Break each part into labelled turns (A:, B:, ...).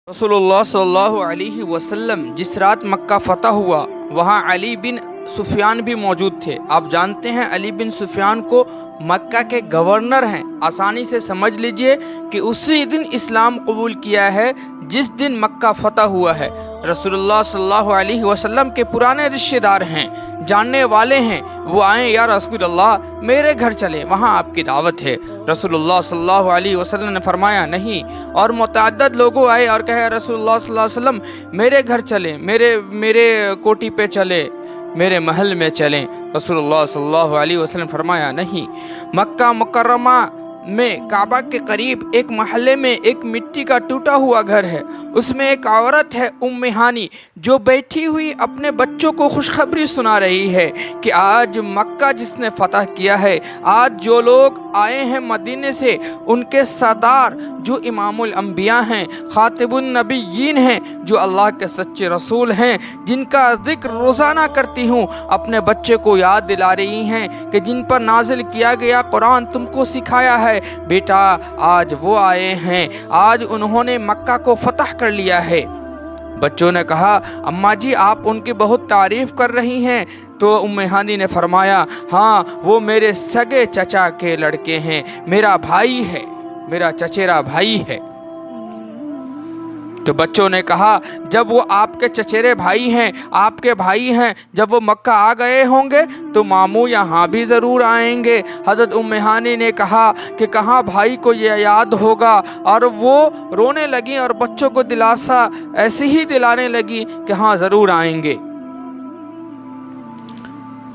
A: रसूलुल्लाह सल्लल्लाहु अलैहि वसल्लम जिस रात मक्का फ़तह हुआ वहाँ अली बिन सुफियान भी मौजूद थे। आप जानते हैं अली बिन सुफियान को मक्का के गवर्नर हैं। आसानी से समझ लीजिए कि उसी दिन इस्लाम कबूल किया है जिस दिन मक्का फ़तह हुआ है। रसूलुल्लाह सल्लल्लाहु अलैहि वसल्लम के पुराने रिश्तेदार हैं, जानने वाले हैं। वो आए, या रसूलुल्लाह मेरे घर चले, वहाँ आपकी दावत है। रसूलुल्लाह सल्लल्लाहु अलैहि वसल्लम ने फरमाया नहीं। और मुतअद्दिद लोगों आए और कहे रसूलुल्लाह सल्लल्लाहु अलैहि वसल्लम मेरे घर चले, मेरे कोठी पे चले, मेरे महल में चलें। रसूलुल्लाह सल्लल्लाहु अलैहि वसल्लम फरमाया नहीं। मक्का मुकर्रमा में काबा के करीब एक महल्ले में एक मिट्टी का टूटा हुआ घर है। उसमें एक औरत है उम्मे हानी, जो बैठी हुई अपने बच्चों को खुशखबरी सुना रही है कि आज मक्का जिसने फतह किया है, आज जो लोग आए हैं मदीने से, उनके सरदार जो इमामुल अंबिया हैं, खातिबुन नबिय्यीन हैं, जो अल्लाह के सच्चे रसूल हैं, जिनका जिक्र रोज़ाना करती हूँ, अपने बच्चे को याद दिला रही हैं कि जिन पर नाजिल किया गया कुरान तुमको सिखाया है। बेटा आज वो आए हैं, आज उन्होंने मक्का को फतह कर लिया है। बच्चों ने कहा अम्मा जी आप उनकी बहुत तारीफ़ कर रही हैं। तो उम्मे हानी ने फरमाया हाँ, वो मेरे सगे चचा के लड़के हैं, मेरा भाई है, मेरा चचेरा भाई है। तो बच्चों ने कहा जब वो आपके चचेरे भाई हैं, आपके भाई हैं, जब वो मक्का आ गए होंगे तो मामू यहाँ भी ज़रूर आएंगे। हज़रत उम्मे हानी ने कहा कि कहाँ भाई को ये याद होगा, और वो रोने लगी और बच्चों को दिलासा ऐसे ही दिलाने लगी कि हाँ ज़रूर आएंगे।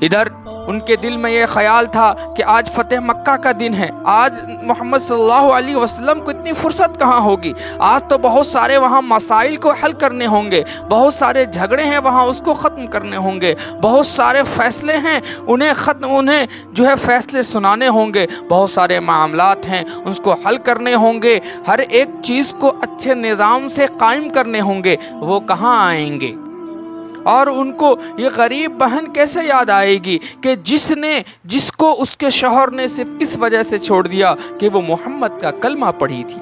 A: इधर उनके दिल में ये ख्याल था कि आज फ़तेह मक्का का दिन है, आज मोहम्मद सल्लल्लाहु अलैहि वसल्लम को इतनी फुर्सत कहाँ होगी। आज तो बहुत सारे वहाँ मसाइल को हल करने होंगे, बहुत सारे झगड़े हैं वहाँ उसको ख़त्म करने होंगे, बहुत सारे फ़ैसले हैं उन्हें जो है फ़ैसले सुनाने होंगे, बहुत सारे मामलात हैं उसको हल करने होंगे, हर एक चीज़ को अच्छे निज़ाम से कायम करने होंगे। वो कहाँ आएंगे? और उनको ये गरीब बहन कैसे याद आएगी कि जिसको उसके शौहर ने सिर्फ इस वजह से छोड़ दिया कि वो मोहम्मद का कलमा पढ़ी थी।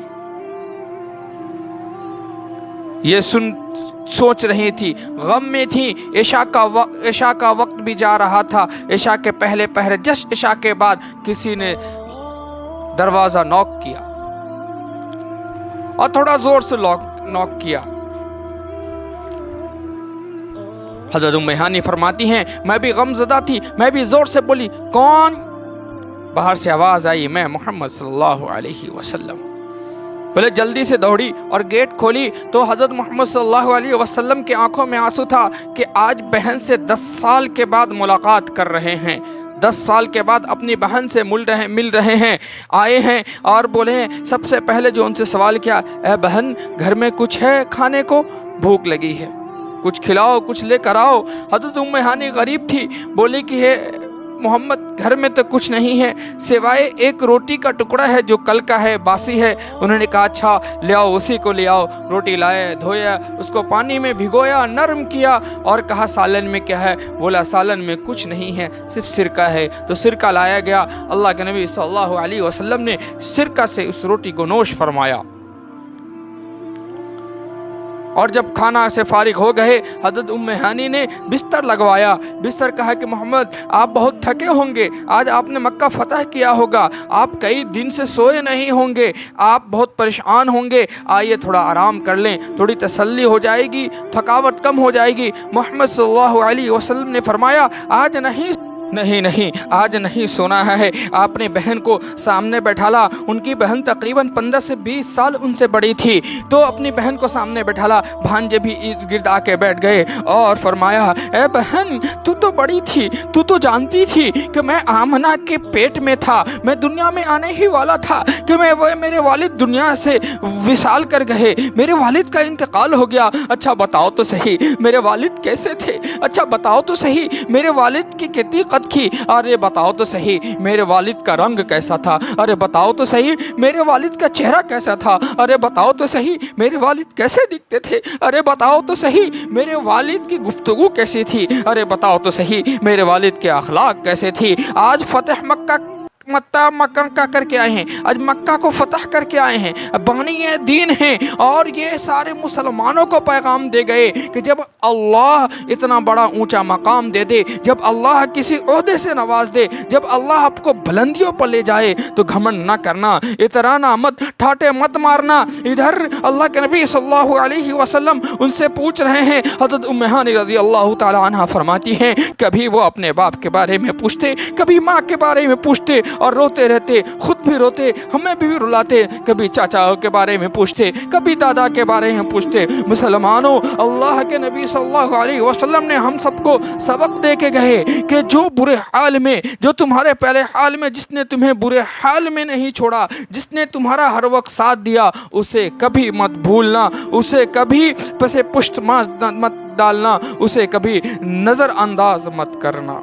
A: ये सोच रही थी, गम में थी। इशा का वक्त भी जा रहा था। इशा के पहले पहरे जस्ट इशा के बाद किसी ने दरवाज़ा नॉक किया और थोड़ा ज़ोर से नॉक किया। हज़रत उम्मे हानी फरमाती हैं मैं भी गमज़दा थी, मैं भी ज़ोर से बोली कौन? बाहर से आवाज़ आई मैं मोहम्मद सल्लल्लाहु अलैहि वसल्लम। बोले जल्दी से दौड़ी और गेट खोली तो हज़रत मोहम्मद सल्लल्लाहु अलैहि वसल्लम की आंखों में आंसू था कि आज बहन से 10 साल के बाद मुलाकात कर रहे हैं, 10 साल के बाद अपनी बहन से मिल रहे हैं, आए हैं। और बोले सबसे पहले जो उनसे सवाल किया, ए बहन घर में कुछ है खाने को? भूख लगी है, कुछ खिलाओ, कुछ लेकर आओ। हज़रत उम्मे हानी गरीब थी, बोली कि हे मोहम्मद घर में तो कुछ नहीं है सिवाय एक रोटी का टुकड़ा है जो कल का है, बासी है। उन्होंने कहा अच्छा ले आओ, उसी को ले आओ। रोटी लाए, धोया, उसको पानी में भिगोया, नरम किया और कहा सालन में क्या है? बोला सालन में कुछ नहीं है, सिर्फ सिरका है। तो सिरका लाया गया। अल्लाह के नबी सल्लल्लाहु अलैहि वसल्लम ने सिरका से उस रोटी को नोश फरमाया। और जब खाना से फारिग हो गए हज़रत उम्मे हानी ने बिस्तर लगवाया। बिस्तर कहा कि मोहम्मद आप बहुत थके होंगे, आज आपने मक्का फ़तह किया होगा, आप कई दिन से सोए नहीं होंगे, आप बहुत परेशान होंगे, आइए थोड़ा आराम कर लें, थोड़ी तसल्ली हो जाएगी, थकावट कम हो जाएगी। मोहम्मद सल्लल्लाहु अलैहि वसल्लम ने फरमाया आज नहीं आज नहीं सोना है। आपने बहन को सामने बैठाला। उनकी बहन तकरीबन 15 से 20 साल उनसे बड़ी थी, तो अपनी बहन को सामने बैठाला। भांजे भी इर्द गिर्द आके बैठ गए और फरमाया ए बहन तू तो बड़ी थी, तू तो जानती थी कि मैं आमना के पेट में था, मैं दुनिया में आने ही वाला था कि मेरे वालिद दुनिया से विसाल कर गए, मेरे वालिद का इंतकाल हो गया। अच्छा बताओ तो सही मेरे वालिद कैसे थे? अच्छा बताओ तो सही मेरे वालिद की कितनी की? अरे बताओ तो सही मेरे वालिद का रंग कैसा था? अरे बताओ तो सही मेरे वालिद का चेहरा कैसा था? अरे बताओ तो सही मेरे वालिद कैसे दिखते थे? अरे बताओ तो सही मेरे वालिद की गुफ्तगू कैसी थी? अरे बताओ तो सही मेरे वालिद के अखलाक कैसे थी? आज फतेह مکہ کا کر کے آئے ہیں, آج مکہ کو فتح کر کے آئے ہیں, بانی دین ہیں, اور یہ سارے مسلمانوں کو پیغام دے گئے کہ جب اللہ اتنا بڑا اونچا مقام دے دے, جب اللہ کسی عہدے سے نواز دے, جب اللہ آپ کو بلندیوں پر لے جائے تو گھمنڈ نہ کرنا, اترانا مت, ٹھاٹے مت مارنا. ادھر اللہ کے نبی صلی اللہ علیہ وسلم ان سے پوچھ رہے ہیں. حضرت ام ہانی رضی اللہ تعالی عنہ فرماتی ہیں کبھی وہ اپنے باپ کے بارے میں پوچھتے, کبھی ماں کے بارے میں پوچھتے اور روتے رہتے, خود بھی روتے, ہمیں بھی رلاتے. کبھی چاچا کے بارے میں پوچھتے, کبھی دادا کے بارے میں پوچھتے. مسلمانوں, اللہ کے نبی صلی اللہ علیہ وسلم نے ہم سب کو سبق دے کے گئے کہ جو برے حال میں, جو تمہارے پہلے حال میں جس نے تمہیں برے حال میں نہیں چھوڑا, جس نے تمہارا ہر وقت ساتھ دیا, اسے کبھی مت بھولنا, اسے کبھی پس پشت مت ڈالنا, اسے کبھی نظر انداز مت کرنا.